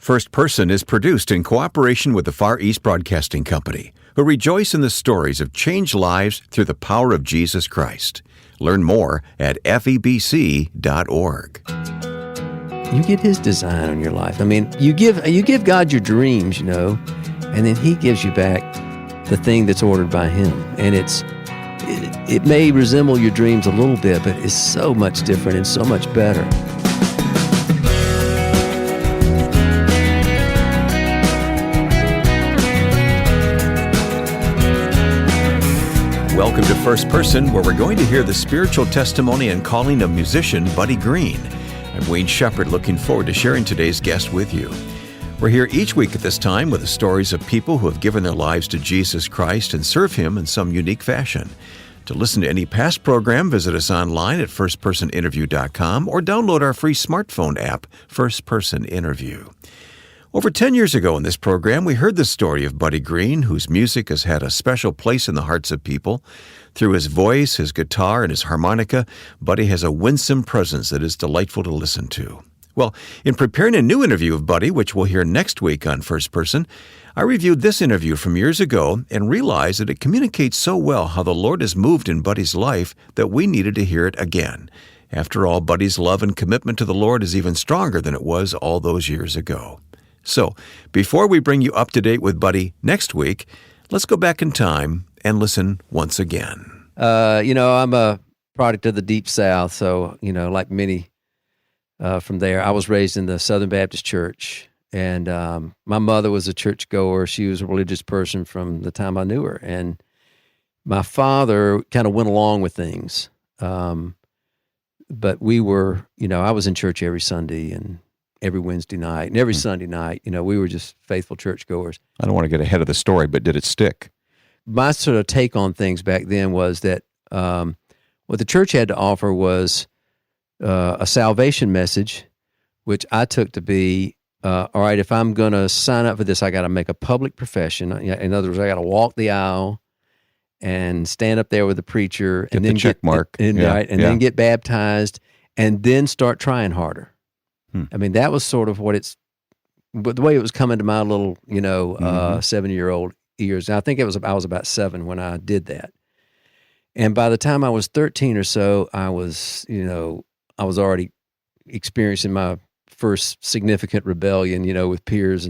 First Person is produced in cooperation with the Far East Broadcasting Company, who rejoice in the stories of changed lives through the power of Jesus Christ. Learn more at FEBC.org. You get His design on your life. I mean, you give God your dreams, and then He gives you back the thing that's ordered by Him. And it may resemble your dreams a little bit, but it's so much different and so much better. Welcome to First Person, where we're going to hear the spiritual testimony and calling of musician Buddy Greene. I'm Wayne Shepherd, looking forward to sharing today's guest with you. We're here each week at this time with the stories of people who have given their lives to Jesus Christ and serve Him in some unique fashion. To listen to any past program, visit us online at firstpersoninterview.com or download our free smartphone app, First Person Interview. Over 10 years ago in this program, we heard the story of Buddy Greene, whose music has had a special place in the hearts of people. Through his voice, his guitar, and his harmonica, Buddy has a winsome presence that is delightful to listen to. Well, in preparing a new interview of Buddy, which we'll hear next week on First Person, I reviewed this interview from years ago and realized that it communicates so well how the Lord has moved in Buddy's life that we needed to hear it again. After all, Buddy's love and commitment to the Lord is even stronger than it was all those years ago. So, before we bring you up to date with Buddy next week, let's go back in time and listen once again. I'm a product of the Deep South, so, like many from there, I was raised in the Southern Baptist Church, and my mother was a churchgoer. She was a religious person from the time I knew her, and my father kind of went along with things. But we were, I was in church every Sunday and every Wednesday night and every Sunday night. We were just faithful churchgoers. I don't want to get ahead of the story, but did it stick? My sort of take on things back then was that what the church had to offer was a salvation message, which I took to be, all right, if I'm going to sign up for this, I got to make a public profession. In other words, I got to walk the aisle and stand up there with the preacher and then check mark. Then get baptized and then start trying harder. I mean, that was sort of the way it was coming to my little, 7-year-old ears. And I think I was about 7 when I did that. And by the time I was 13 or so, I was already experiencing my first significant rebellion, with peers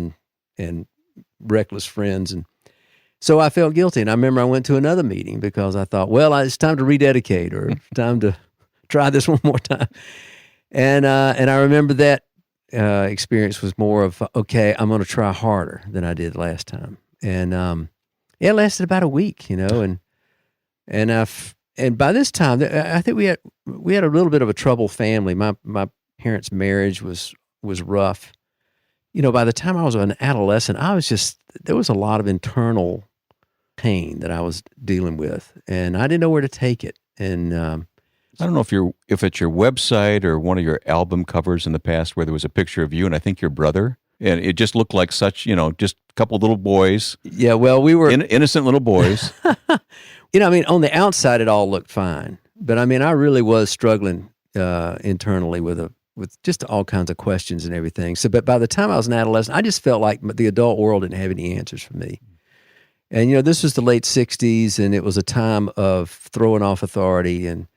and reckless friends. And so I felt guilty. And I remember I went to another meeting because I thought, well, it's time to rededicate or time to try this one more time. And I remember that experience was more of, okay, I'm going to try harder than I did last time. And it lasted about a week, and by this time, I think we had a little bit of a troubled family. My parents' marriage was rough. By the time I was an adolescent, there was a lot of internal pain that I was dealing with, and I didn't know where to take it. And I don't know if it's your website or one of your album covers in the past where there was a picture of you and I think your brother, and it just looked like such, just a couple little boys. Yeah, well, we were innocent little boys. on the outside it all looked fine, but I really was struggling internally with just all kinds of questions and everything. So, but by the time I was an adolescent, I just felt like the adult world didn't have any answers for me. And this was the late '60s, and it was a time of throwing off authority. And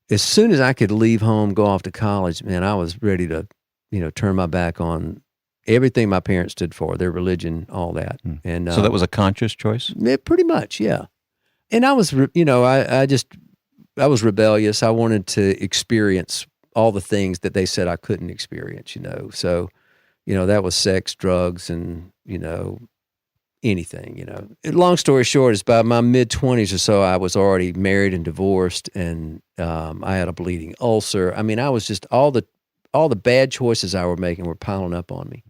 as soon as I could leave home, go off to college, man, I was ready to, turn my back on everything my parents stood for, their religion, all that. And so that was a conscious choice? Pretty much, yeah. And I was, I was rebellious. I wanted to experience all the things that they said I couldn't experience, So, that was sex, drugs, and, anything, Long story short, is by my mid-20s or so, I was already married and divorced, and I had a bleeding ulcer. I was just, all the bad choices I were making were piling up on me.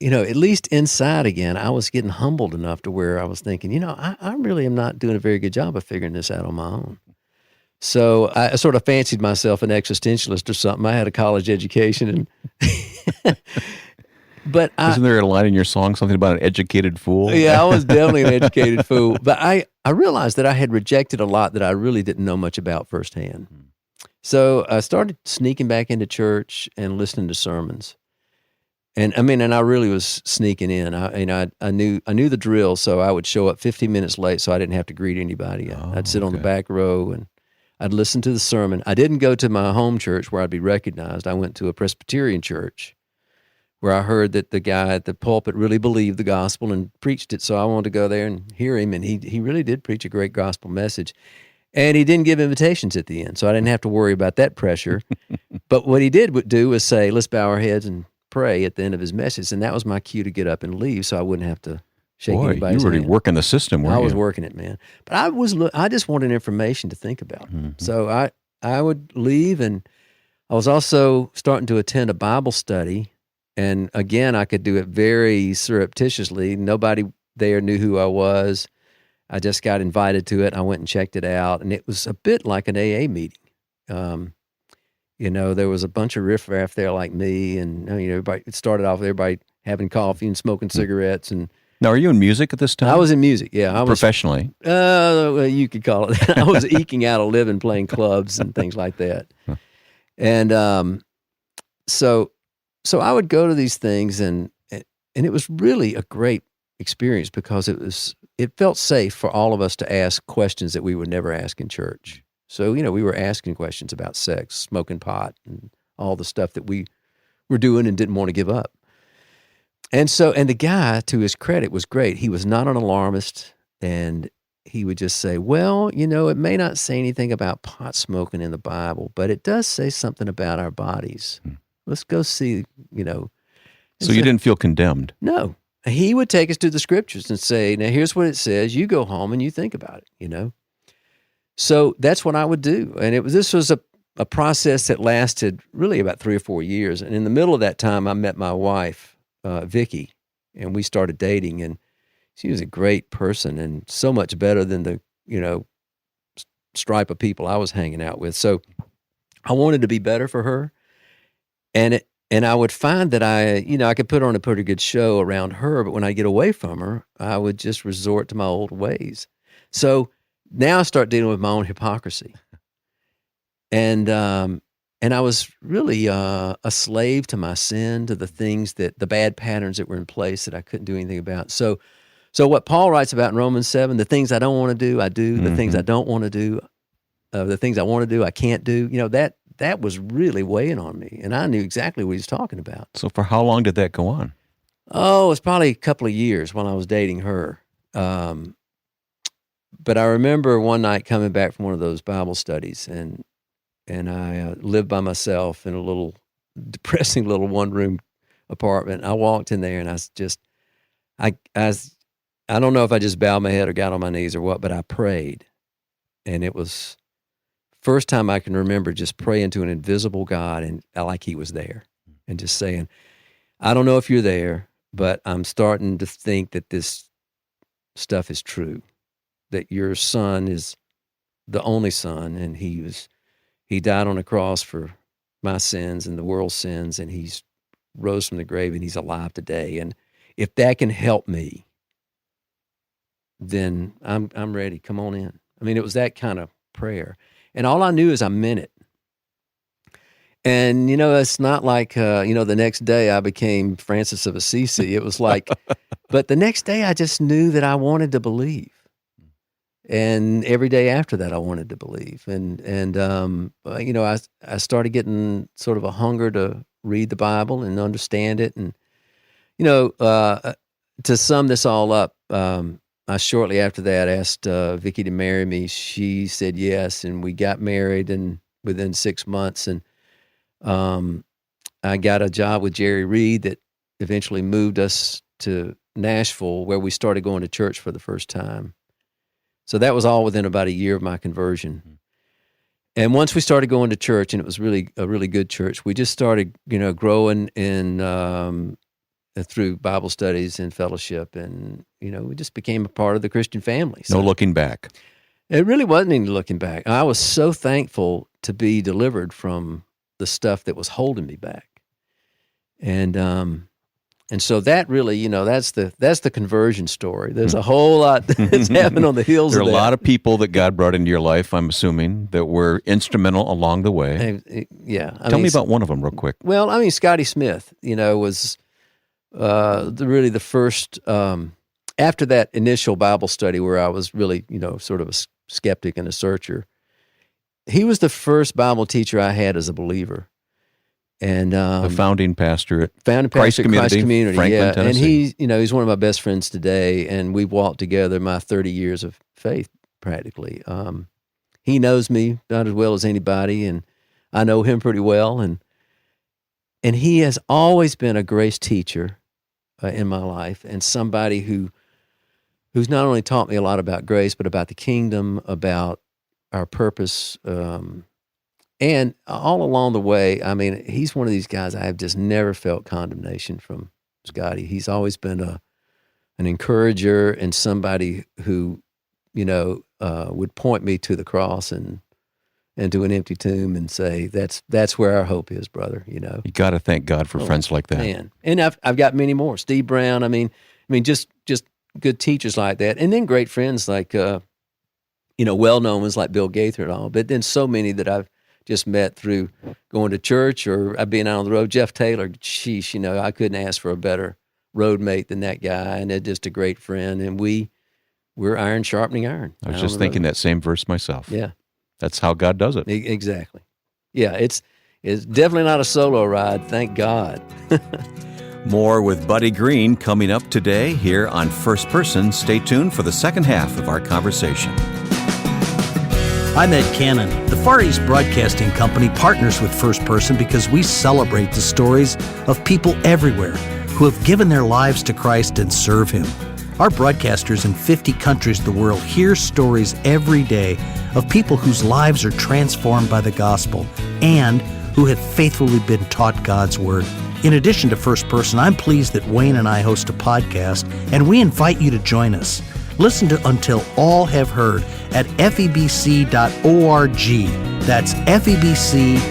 At least inside again, I was getting humbled enough to where I was thinking, I really am not doing a very good job of figuring this out on my own. So I sort of fancied myself an existentialist or something. I had a college education, and but isn't there a line in your song, something about an educated fool? Yeah, I was definitely an educated fool. But I realized that I had rejected a lot that I really didn't know much about firsthand. So I started sneaking back into church and listening to sermons. And I really was sneaking in. I knew the drill, so I would show up 15 minutes late, so I didn't have to greet anybody. I'd sit on the back row and I'd listen to the sermon. I didn't go to my home church where I'd be recognized. I went to a Presbyterian church where I heard that the guy at the pulpit really believed the gospel and preached it. So I wanted to go there and hear him, and he really did preach a great gospel message. And he didn't give invitations at the end, so I didn't have to worry about that pressure. But what he did do was say, let's bow our heads and pray at the end of his message, and that was my cue to get up and leave so I wouldn't have to shake anybody's hand. You were already working the system, weren't you? I was working it, man. But I just wanted information to think about. So I would leave, and I was also starting to attend a Bible study. And again, I could do it very surreptitiously. Nobody there knew who I was. I just got invited to it. I went and checked it out, and it was a bit like an AA meeting. There was a bunch of riffraff there like me, and everybody. It started off with everybody having coffee and smoking cigarettes. And now, are you in music at this time? I was in music. Yeah, I was professionally. Well, you could call it that. I was eking out a living playing clubs and things like that. And so I would go to these things, and it was really a great experience because it felt safe for all of us to ask questions that we would never ask in church. So, we were asking questions about sex, smoking pot, and all the stuff that we were doing and didn't want to give up. And the guy, to his credit, was great. He was not an alarmist, and he would just say, well, it may not say anything about pot smoking in the Bible, but it does say something about our bodies. Let's go see, So you didn't feel condemned? No. He would take us to the scriptures and say, now here's what it says. You go home and you think about it, So that's what I would do. And this was a process that lasted really about 3 or 4 years. And in the middle of that time, I met my wife, Vicky, and we started dating. And she was a great person and so much better than the, stripe of people I was hanging out with. So I wanted to be better for her. And I would find that I could put on a pretty good show around her, but when I get away from her, I would just resort to my old ways. So now I start dealing with my own hypocrisy. And I was really a slave to my sin, to the things the bad patterns that were in place that I couldn't do anything about. So what Paul writes about in Romans 7, the things I don't want to do, I do. The things I don't want to do, the things I want to do, I can't do. That was really weighing on me, and I knew exactly what he was talking about. So for how long did that go on? Oh, it was probably a couple of years while I was dating her. But I remember one night coming back from one of those Bible studies, and I lived by myself in a little depressing little one-room apartment. I walked in there, and I don't know if I just bowed my head or got on my knees or what, but I prayed, and it was first time I can remember just praying to an invisible God and like he was there and just saying, I don't know if you're there, but I'm starting to think that this stuff is true, that your son is the only son, and he died on a cross for my sins and the world's sins, and he's rose from the grave and he's alive today. And if that can help me, then I'm ready. Come on in. I mean, it was that kind of prayer. And all I knew is I meant it. And, it's not like, the next day I became Francis of Assisi. It was like, but the next day I just knew that I wanted to believe. And every day after that I wanted to believe. And I started getting sort of a hunger to read the Bible and understand it. And, to sum this all up, I shortly after that asked Vicky to marry me. She said yes, and we got married and within 6 months. And I got a job with Jerry Reed that eventually moved us to Nashville, where we started going to church for the first time. So that was all within about a year of my conversion. And once we started going to church, and it was really a really good church, we just started, growing in through Bible studies and fellowship, and we just became a part of the Christian family. So no looking back. It really wasn't any looking back. I was so thankful to be delivered from the stuff that was holding me back, and so that really, that's the conversion story. There's a whole lot that's happened on the heels. There are of that. a lot of people that God brought into your life, I'm assuming, that were instrumental along the way. Yeah, Tell me about one of them real quick. Well, Scotty Smith, was really the first, after that initial Bible study where I was really, sort of a skeptic and a searcher, he was the first Bible teacher I had as a believer. And the founding pastor at Christ Community, Franklin, yeah. Tennessee. And he's one of my best friends today, and we've walked together my 30 years of faith practically. He knows me about as well as anybody, and I know him pretty well. And he has always been a grace teacher in my life, and somebody who's not only taught me a lot about grace, but about the kingdom, about our purpose. And all along the way, I mean, he's one of these guys I have just never felt condemnation from Scotty. He's always been an encourager and somebody who, would point me to the cross and to an empty tomb and say, that's where our hope is, brother. You got to thank God for friends like that. Man. And I've got many more. Steve Brown. I mean, just good teachers like that, and then great friends like, well-known ones like Bill Gaither and all. But then so many that I've just met through going to church or being out on the road. Jeff Taylor, sheesh, I couldn't ask for a better road mate than that guy, and they're just a great friend. And we're iron sharpening iron. I was just thinking that same verse myself. Yeah. That's how God does it. Exactly. Yeah, it's definitely not a solo ride, thank God. More with Buddy Greene coming up today here on First Person. Stay tuned for the second half of our conversation. I'm Ed Cannon. The Far East Broadcasting Company partners with First Person because we celebrate the stories of people everywhere who have given their lives to Christ and serve Him. Our broadcasters in 50 countries of the world hear stories every day of people whose lives are transformed by the gospel and who have faithfully been taught God's Word. In addition to First Person, I'm pleased that Wayne and I host a podcast, and we invite you to join us. Listen to Until All Have Heard at FEBC.org. That's FEBC.org.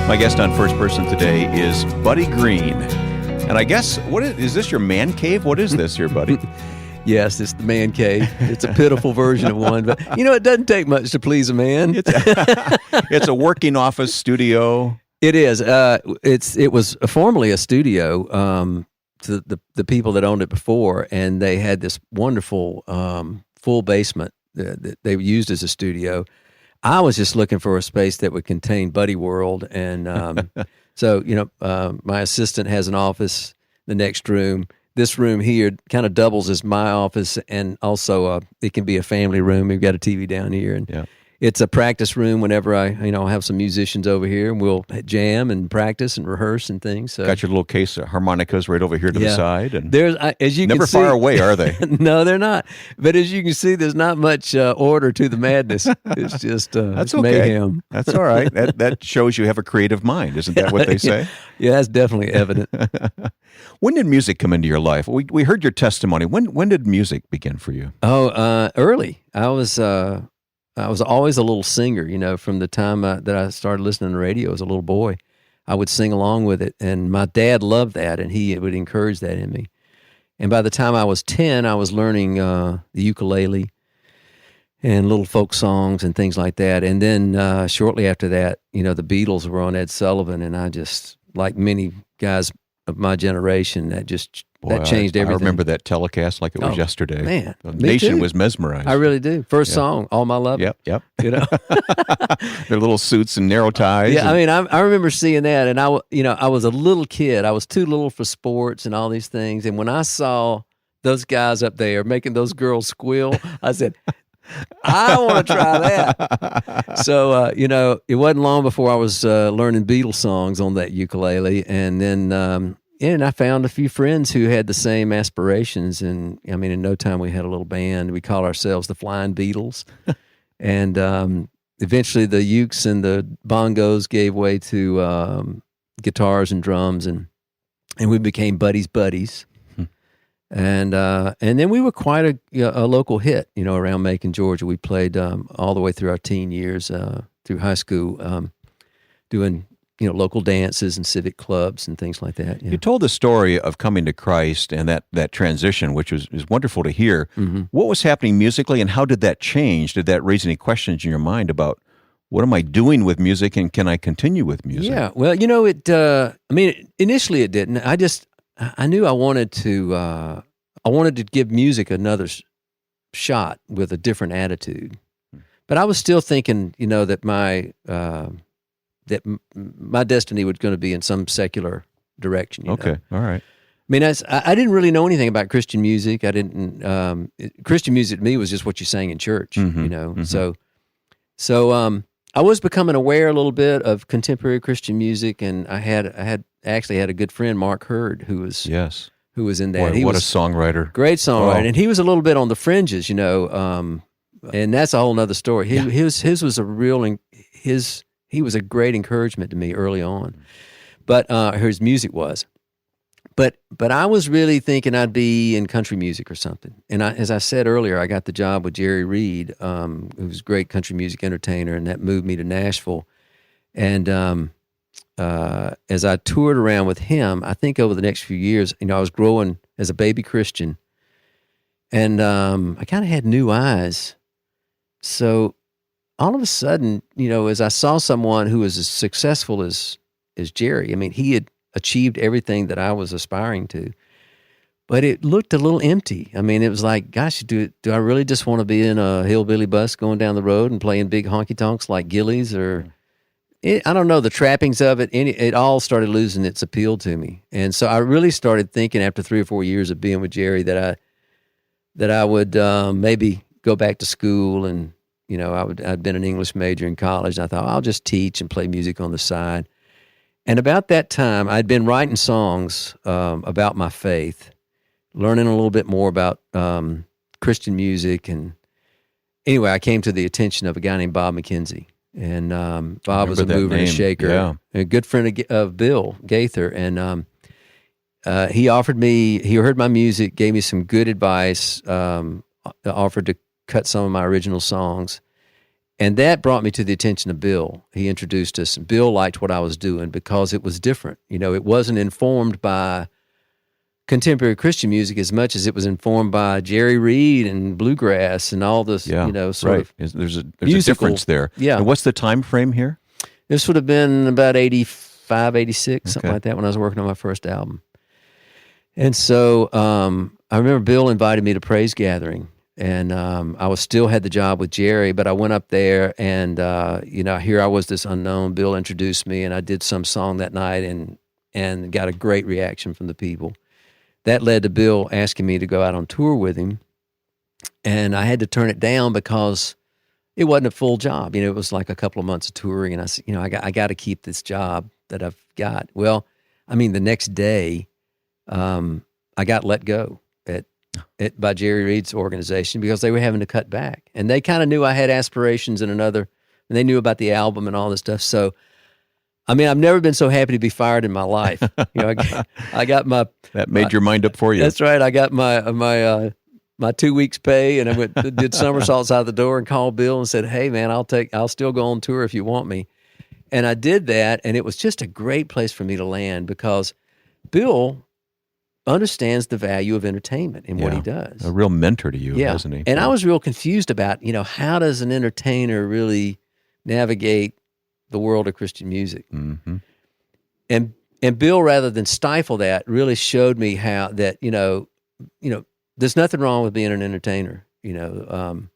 My guest on First Person today is Buddy Greene. And I guess, is this your man cave? What is this here, Buddy? Yes, it's the man cave. It's a pitiful version of one, but it doesn't take much to please a man. It's a working office studio. It is. It was formerly a studio to the people that owned it before, and they had this wonderful full basement that they used as a studio. I was just looking for a space that would contain Buddy World, and so my assistant has an office, the next room. This room here kind of doubles as my office, and also it can be a family room. We've got a TV down here, and it's a practice room whenever I have some musicians over here, and we'll jam and practice and rehearse and things. So. Got your little case of harmonicas right over here to the side, and there's as you never can see, far away, are they? No, they're not. But as you can see, there's not much order to the madness. It's just that's it's okay. mayhem. That's all right. That shows you have a creative mind, isn't that what they say? Yeah, that's definitely evident. When did music come into your life? We heard your testimony. When did music begin for you? Oh, early. I was always a little singer, from the time that I started listening to radio as a little boy. I would sing along with it, and my dad loved that, and he would encourage that in me. And by the time I was 10, I was learning the ukulele and little folk songs and things like that. And then shortly after that, the Beatles were on Ed Sullivan, and I just, like many guys of my generation, that changed everything. I remember that telecast like it was yesterday. Man, the nation was mesmerized. I really do. First song, All My Love. Yep. Their little suits and narrow ties. Yeah, I remember seeing that, and I was a little kid. I was too little for sports and all these things. And when I saw those guys up there making those girls squeal, I said, I want to try that. So, it wasn't long before I was learning Beatles songs on that ukulele, and then and I found a few friends who had the same aspirations, and in no time we had a little band. We called ourselves the Flying Beatles, and eventually the ukes and the bongos gave way to guitars and drums, and we became Buddy's Buddies. And then we were quite a local hit, around Macon, Georgia. We played all the way through our teen years, through high school, doing local dances and civic clubs and things like that. Yeah. You told the story of coming to Christ and that transition, which is wonderful to hear. Mm-hmm. What was happening musically, and how did that change? Did that raise any questions in your mind about what am I doing with music, and can I continue with music? Yeah, well, initially it didn't. I knew I wanted to give music another shot with a different attitude. But I was still thinking, that my destiny was going to be in some secular direction. Okay, all right. I mean, I didn't really know anything about Christian music. I didn't. Christian music to me was just what you sang in church, So I was becoming aware a little bit of contemporary Christian music, and I actually had a good friend, Mark Hurd, who was in that. Boy, what a songwriter! Great songwriter, and he was a little bit on the fringes, and that's a whole nother story. His was a real he was a great encouragement to me early on, but his music was. But I was really thinking I'd be in country music or something. And as I said earlier, I got the job with Jerry Reed, who was a great country music entertainer, and that moved me to Nashville. And as I toured around with him, I think over the next few years, I was growing as a baby Christian, and I kind of had new eyes. So all of a sudden, as I saw someone who was as successful as Jerry, he had achieved everything that I was aspiring to, but it looked a little empty. It was like, gosh, do I really just want to be in a hillbilly bus going down the road and playing big honky tonks like Gillies, or I don't know, the trappings of it. It all started losing its appeal to me, and so I really started thinking after 3 or 4 years of being with Jerry that I would maybe go back to school, and I'd been an English major in college. And I thought I'll just teach and play music on the side. And about that time, I'd been writing songs about my faith, learning a little bit more about Christian music. And anyway, I came to the attention of a guy named Bob McKenzie. And Bob was a mover and a shaker, a good friend of Bill Gaither. And he heard my music, gave me some good advice, offered to cut some of my original songs. And that brought me to the attention of Bill. He introduced us, and Bill liked what I was doing because it was different. It wasn't informed by contemporary Christian music as much as it was informed by Jerry Reed and bluegrass and all this, sort of There's a musical difference there. Yeah. And what's the time frame here? This would have been about 85, 86, something like that, when I was working on my first album. And so I remember Bill invited me to Praise Gathering. And I still had the job with Jerry, but I went up there, and here I was, this unknown. Bill introduced me, and I did some song that night, and got a great reaction from the people. That led to Bill asking me to go out on tour with him, and I had to turn it down because it wasn't a full job. It was like a couple of months of touring, and I said, I got to keep this job that I've got. Well, the next day, I got let go by Jerry Reed's organization because they were having to cut back, and they kind of knew I had aspirations in and they knew about the album and all this stuff. So, I've never been so happy to be fired in my life. I got my that made your mind up for you. That's right. I got my 2 weeks pay, and I did somersaults out the door and called Bill and said, "Hey man, I'll still go on tour if you want me." And I did that, and it was just a great place for me to land because Bill understands the value of entertainment in what he does. A real mentor to you, isn't he? And I was real confused about, how does an entertainer really navigate the world of Christian music? Mm-hmm. And Bill, rather than stifle that, really showed me how that, there's nothing wrong with being an entertainer. And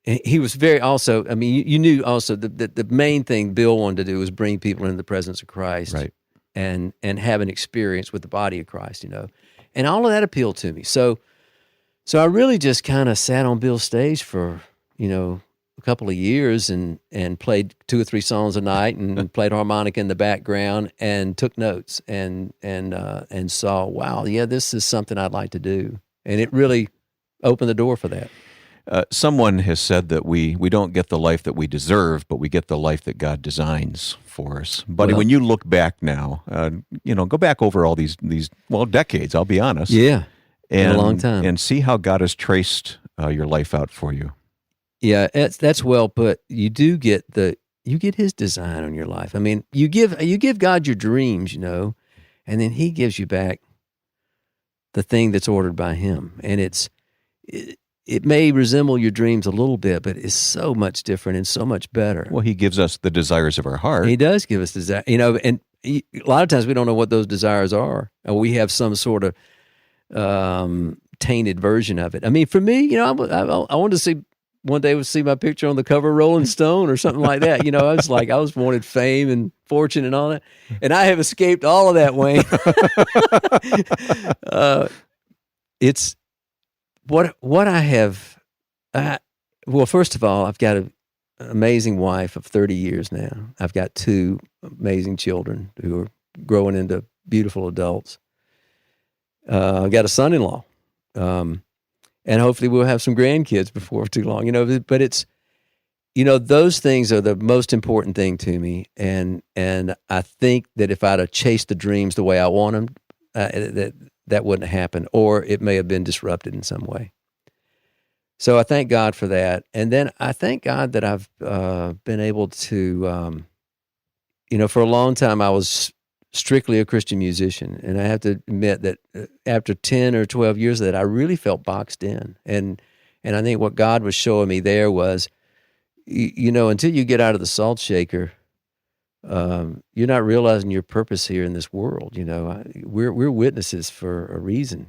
he was very also, you knew also the main thing Bill wanted to do was bring people into the presence of Christ. Right. And have an experience with the body of Christ, and all of that appealed to me. So I really just kind of sat on Bill's stage for, a couple of years and played 2 or 3 songs a night and played harmonica in the background and took notes and saw, wow, this is something I'd like to do. And it really opened the door for that. Someone has said that we don't get the life that we deserve, but we get the life that God designs for us. Buddy, when you look back now, go back over all these decades, I'll be honest. Yeah, and, a long time. And see how God has traced your life out for you. Yeah, that's well put. You do get His design on your life. You give God your dreams, and then He gives you back the thing that's ordered by Him. And it may resemble your dreams a little bit, but it's so much different and so much better. Well, he gives us the desires of our heart. He does give us desire, and a lot of times we don't know what those desires are. We have some sort of tainted version of it. I mean, for me, I wanted to see one day see my picture on the cover of Rolling Stone or something like that. I was wanted fame and fortune and all that, and I have escaped all of that, Wayne. It's what I have. Well, first of all, I've got an amazing wife of 30 years now. I've got 2 amazing children who are growing into beautiful adults. I've got a son-in-law, and hopefully we'll have some grandkids before too long. But it's, those things are the most important thing to me, and I think that if I'd have chased the dreams the way I want them, that wouldn't happen, or it may have been disrupted in some way. So I thank God for that. And then I thank God that I've been able to, for a long time I was strictly a Christian musician. And I have to admit that after 10 or 12 years of that, I really felt boxed in. And I think what God was showing me there was, until you get out of the salt shaker, you're not realizing your purpose here in this world. We're witnesses for a reason.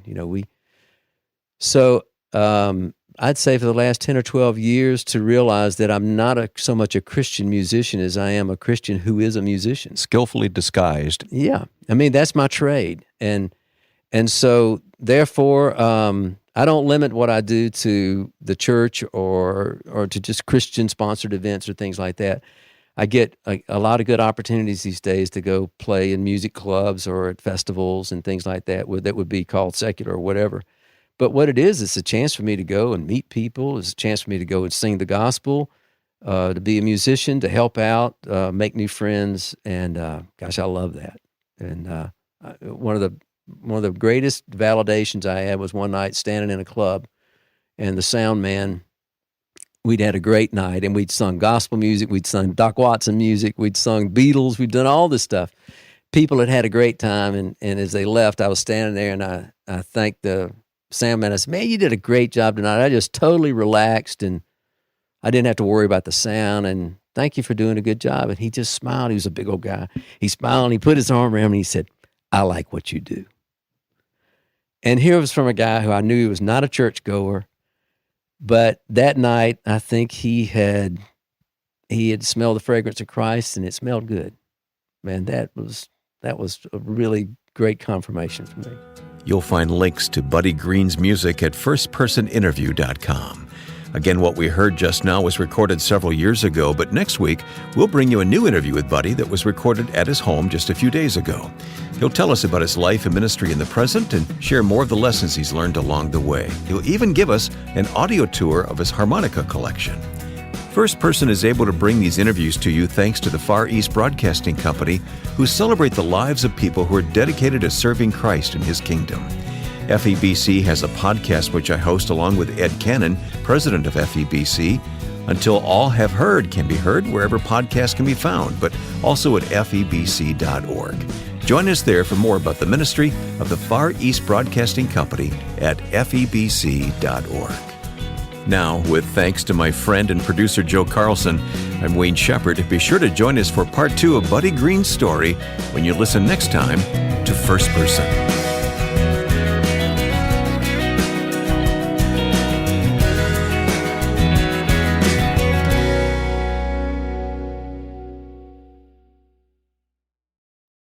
I'd say for the last 10 or 12 years to realize that I'm not so much a Christian musician as I am a Christian who is a musician. Skillfully disguised. Yeah. I mean, that's my trade. And so therefore, I don't limit what I do to the church or to just Christian-sponsored events or things like that. I get a lot of good opportunities these days to go play in music clubs or at festivals and things like that would be called secular or whatever. But what it is, it's a chance for me to go and meet people. It's a chance for me to go and sing the gospel, to be a musician, to help out, make new friends, and gosh, I love that. And one of the greatest validations I had was one night standing in a club, and the sound man, we'd had a great night, and we'd sung gospel music, we'd sung Doc Watson music, we'd sung Beatles, we'd done all this stuff. People had a great time, and as they left, I was standing there, and I thanked the sound man. I said, "Man, you did a great job tonight. I just totally relaxed, and I didn't have to worry about the sound, and thank you for doing a good job." And he just smiled. He was a big old guy. He smiled, and he put his arm around me, and he said, "I like what you do." And here it was from a guy who I knew he was not a churchgoer, but that night, I think he had smelled the fragrance of Christ, and it smelled good. Man, that was a really great confirmation for me. You'll find links to Buddy Greene's music at firstpersoninterview.com. Again, what we heard just now was recorded several years ago, but next week we'll bring you a new interview with Buddy that was recorded at his home just a few days ago. He'll tell us about his life and ministry in the present and share more of the lessons he's learned along the way. He'll even give us an audio tour of his harmonica collection. First Person is able to bring these interviews to you thanks to the Far East Broadcasting Company, who celebrate the lives of people who are dedicated to serving Christ in His kingdom. FEBC has a podcast which I host along with Ed Cannon, president of FEBC. Until All Have Heard can be heard wherever podcasts can be found, but also at febc.org. Join us there for more about the ministry of the Far East Broadcasting Company at febc.org. Now, with thanks to my friend and producer Joe Carlson, I'm Wayne Shepherd. Be sure to join us for part 2 of Buddy Greene's story when you listen next time to First Person.